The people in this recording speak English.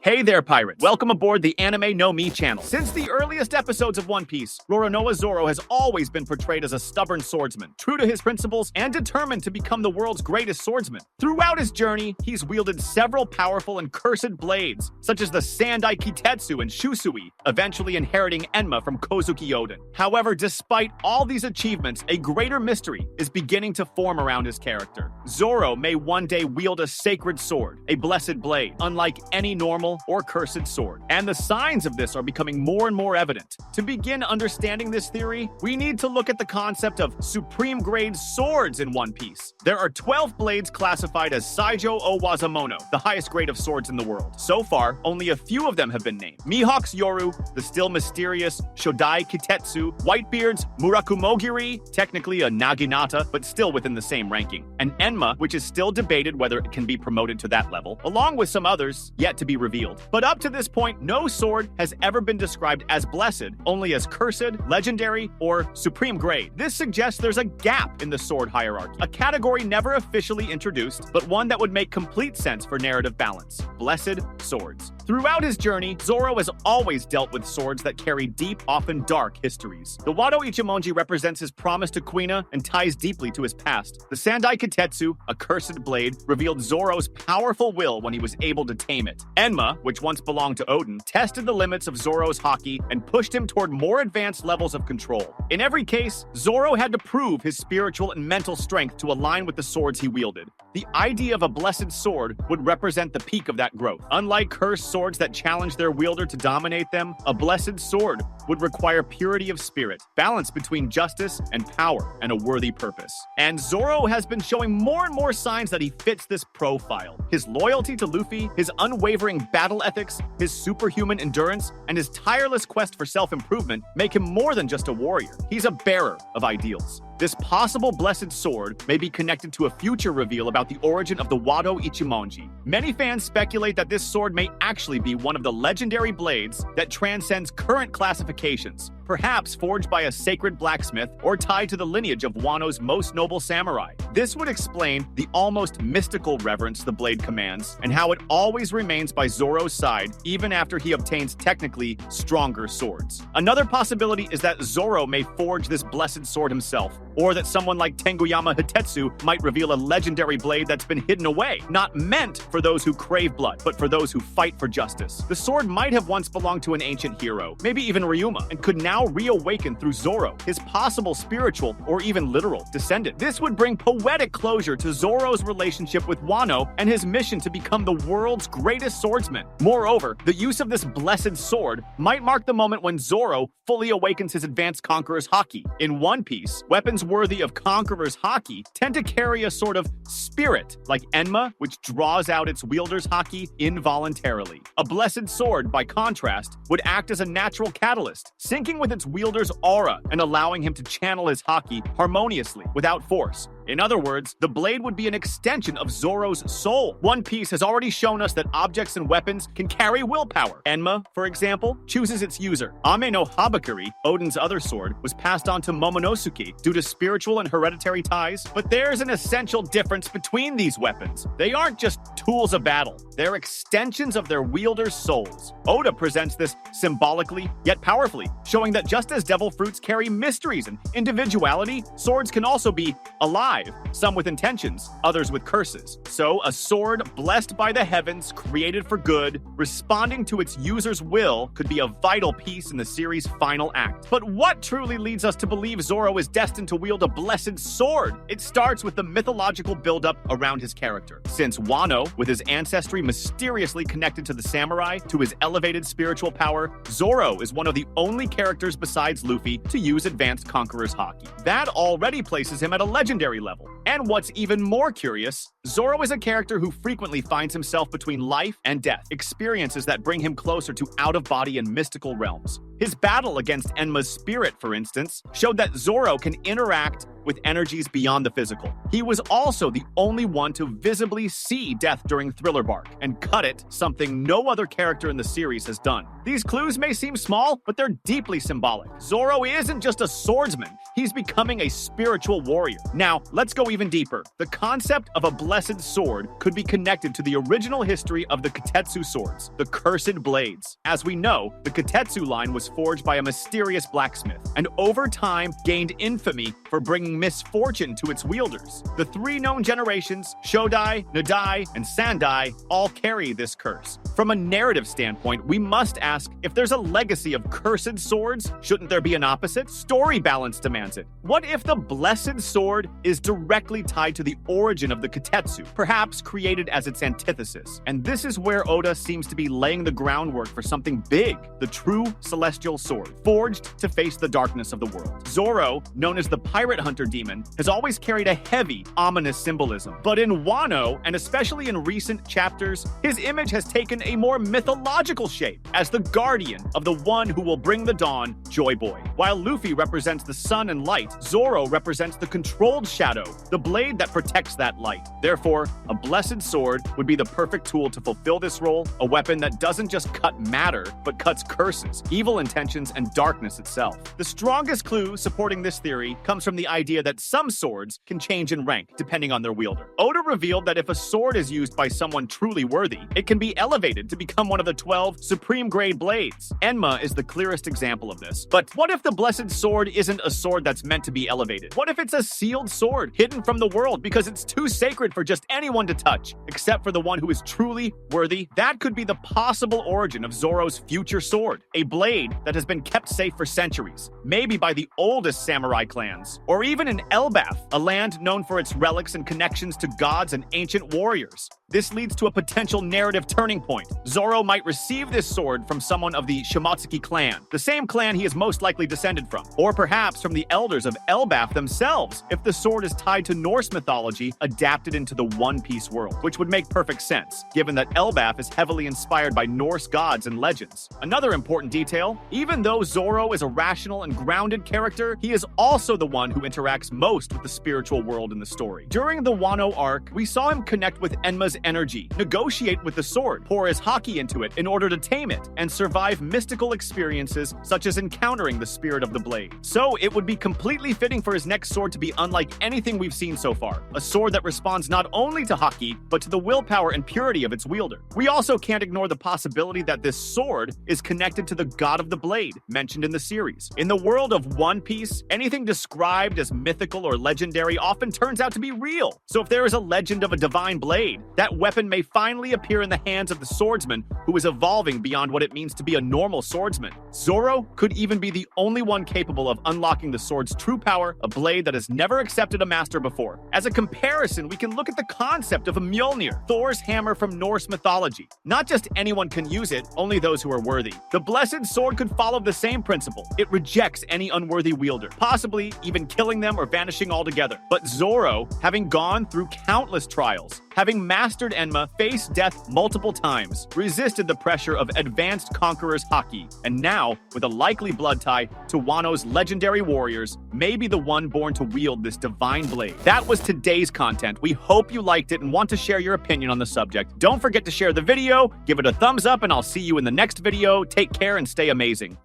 Hey there, pirates! Welcome aboard the Anime No Me channel. Since the earliest episodes of One Piece, Roronoa Zoro has always been portrayed as a stubborn swordsman, true to his principles and determined to become the world's greatest swordsman. Throughout his journey, he's wielded several powerful and cursed blades, such as the Sandai Kitetsu and Shusui, eventually inheriting Enma from Kozuki Oden. However, despite all these achievements, a greater mystery is beginning to form around his character. Zoro may one day wield a sacred sword, a blessed blade, unlike any normal or cursed sword. And the signs of this are becoming more and more evident. To begin understanding this theory, we need to look at the concept of supreme grade swords in One Piece. There are 12 blades classified as Saijo o Wazamono, the highest grade of swords in the world. So far, only a few of them have been named. Mihawk's Yoru, the still mysterious Shodai Kitetsu, Whitebeard's Murakumogiri, technically a Naginata, but still within the same ranking, and Enma, which is still debated whether it can be promoted to that level, along with some others yet to be revealed. But up to this point, no sword has ever been described as blessed, only as cursed, legendary, or supreme grade. This suggests there's a gap in the sword hierarchy, a category never officially introduced, but one that would make complete sense for narrative balance: blessed swords. Throughout his journey, Zoro has always dealt with swords that carry deep, often dark histories. The Wado Ichimonji represents his promise to Kuina and ties deeply to his past. The Sandai Kitetsu, a cursed blade, revealed Zoro's powerful will when he was able to tame it. Enma, which once belonged to Odin, tested the limits of Zoro's haki and pushed him toward more advanced levels of control. In every case, Zoro had to prove his spiritual and mental strength to align with the swords he wielded. The idea of a blessed sword would represent the peak of that growth. Unlike cursed swords that challenge their wielder to dominate them, a blessed sword would require purity of spirit, balance between justice and power, and a worthy purpose. And Zoro has been showing more and more signs that he fits this profile. His loyalty to Luffy, his unwavering battle ethics, his superhuman endurance, and his tireless quest for self-improvement make him more than just a warrior. He's a bearer of ideals. This possible blessed sword may be connected to a future reveal about the origin of the Wado Ichimonji. Many fans speculate that this sword may actually be one of the legendary blades that transcends current classifications, perhaps forged by a sacred blacksmith or tied to the lineage of Wano's most noble samurai. This would explain the almost mystical reverence the blade commands and how it always remains by Zoro's side even after he obtains technically stronger swords. Another possibility is that Zoro may forge this blessed sword himself, or that someone like Tenguyama Hitetsu might reveal a legendary blade that's been hidden away, not meant for those who crave blood, but for those who fight for justice. The sword might have once belonged to an ancient hero, maybe even Ryuma, and could now reawaken through Zoro, his possible spiritual or even literal descendant. This would bring poetic closure to Zoro's relationship with Wano and his mission to become the world's greatest swordsman. Moreover, the use of this blessed sword might mark the moment when Zoro fully awakens his advanced Conqueror's haki. In One Piece, weapons worthy of Conqueror's haki tend to carry a sort of spirit, like Enma, which draws out its wielder's haki involuntarily. A blessed sword, by contrast, would act as a natural catalyst, syncing with its wielder's aura and allowing him to channel his haki harmoniously, without force. In other words, the blade would be an extension of Zoro's soul. One Piece has already shown us that objects and weapons can carry willpower. Enma, for example, chooses its user. Ame no Habakiri, Odin's other sword, was passed on to Momonosuke due to spiritual and hereditary ties. But there's an essential difference between these weapons. They aren't just tools of battle. They're extensions of their wielder's souls. Oda presents this symbolically, yet powerfully, showing that just as devil fruits carry mysteries and individuality, swords can also be alive, some with intentions, others with curses. So, a sword blessed by the heavens, created for good, responding to its user's will, could be a vital piece in the series' final act. But what truly leads us to believe Zoro is destined to wield a blessed sword? It starts with the mythological buildup around his character. Since Wano, with his ancestry mysteriously connected to the samurai, to his elevated spiritual power, Zoro is one of the only characters besides Luffy to use advanced Conqueror's haki. That already places him at a legendary level. And what's even more curious, Zoro is a character who frequently finds himself between life and death, experiences that bring him closer to out-of-body and mystical realms. His battle against Enma's spirit, for instance, showed that Zoro can interact with energies beyond the physical. He was also the only one to visibly see death during Thriller Bark and cut it, something no other character in the series has done. These clues may seem small, but they're deeply symbolic. Zoro isn't just a swordsman, he's becoming a spiritual warrior. Now, let's go even deeper. The concept of a blessed sword could be connected to the original history of the Katetsu swords, the cursed blades. As we know, the Katetsu line was forged by a mysterious blacksmith, and over time gained infamy for bringing misfortune to its wielders. The three known generations, Shodai, Nadai, and Sandai, all carry this curse. From a narrative standpoint, we must ask, if there's a legacy of cursed swords, shouldn't there be an opposite? Story balance demands it. What if the blessed sword is directly tied to the origin of the Katetsu, perhaps created as its antithesis? And this is where Oda seems to be laying the groundwork for something big, the true celestial sword, forged to face the darkness of the world. Zoro, known as the pirate hunter demon, has always carried a heavy, ominous symbolism. But in Wano, and especially in recent chapters, his image has taken a more mythological shape as the guardian of the one who will bring the dawn, Joy Boy. While Luffy represents the sun and light, Zoro represents the controlled shadow, the blade that protects that light. Therefore, a blessed sword would be the perfect tool to fulfill this role, a weapon that doesn't just cut matter, but cuts curses, evil intentions, and darkness itself. The strongest clue supporting this theory comes from the idea that some swords can change in rank depending on their wielder. Oda revealed that if a sword is used by someone truly worthy, it can be elevated to become one of the 12 supreme grade blades. Enma is the clearest example of this. But what if the blessed sword isn't a sword that's meant to be elevated? What if it's a sealed sword, hidden from the world because it's too sacred for just anyone to touch, except for the one who is truly worthy? That could be the possible origin of Zoro's future sword, a blade that has been kept safe for centuries, maybe by the oldest samurai clans, or even in Elbaf, a land known for its relics and connections to gods and ancient warriors. This leads to a potential narrative turning point. Zoro might receive this sword from someone of the Shimotsuki clan, the same clan he is most likely descended from, or perhaps from the elders of Elbaf themselves, if the sword is tied to Norse mythology adapted into the One Piece world, which would make perfect sense, given that Elbaf is heavily inspired by Norse gods and legends. Another important detail, even though Zoro is a rational and grounded character, he is also the one who interacts most with the spiritual world in the story. During the Wano arc, we saw him connect with Enma's energy, negotiate with the sword, pour his haki into it in order to tame it, and survive mystical experiences such as encountering the spirit of the blade. So it would be completely fitting for his next sword to be unlike anything we've seen so far, a sword that responds not only to haki, but to the willpower and purity of its wielder. We also can't ignore the possibility that this sword is connected to the god of the blade, mentioned in the series. In the world of One Piece, anything described as mythical or legendary often turns out to be real. So if there is a legend of a divine blade, that weapon may finally appear in the hands of the swordsman who is evolving beyond what it means to be a normal swordsman. Zoro could even be the only one capable of unlocking the sword's true power, a blade that has never accepted a master before. As a comparison, we can look at the concept of a Mjolnir, Thor's hammer from Norse mythology. Not just anyone can use it, only those who are worthy. The blessed sword could follow the same principle. It rejects any unworthy wielder, possibly even killing them or vanishing altogether. But Zoro, having gone through countless trials, having mastered Enma, faced death multiple times, resisted the pressure of advanced conquerors' haki, and now, with a likely blood tie to Wano's legendary warriors, may be the one born to wield this divine blade. That was today's content. We hope you liked it and want to share your opinion on the subject. Don't forget to share the video, give it a thumbs up, and I'll see you in the next video. Take care and stay amazing.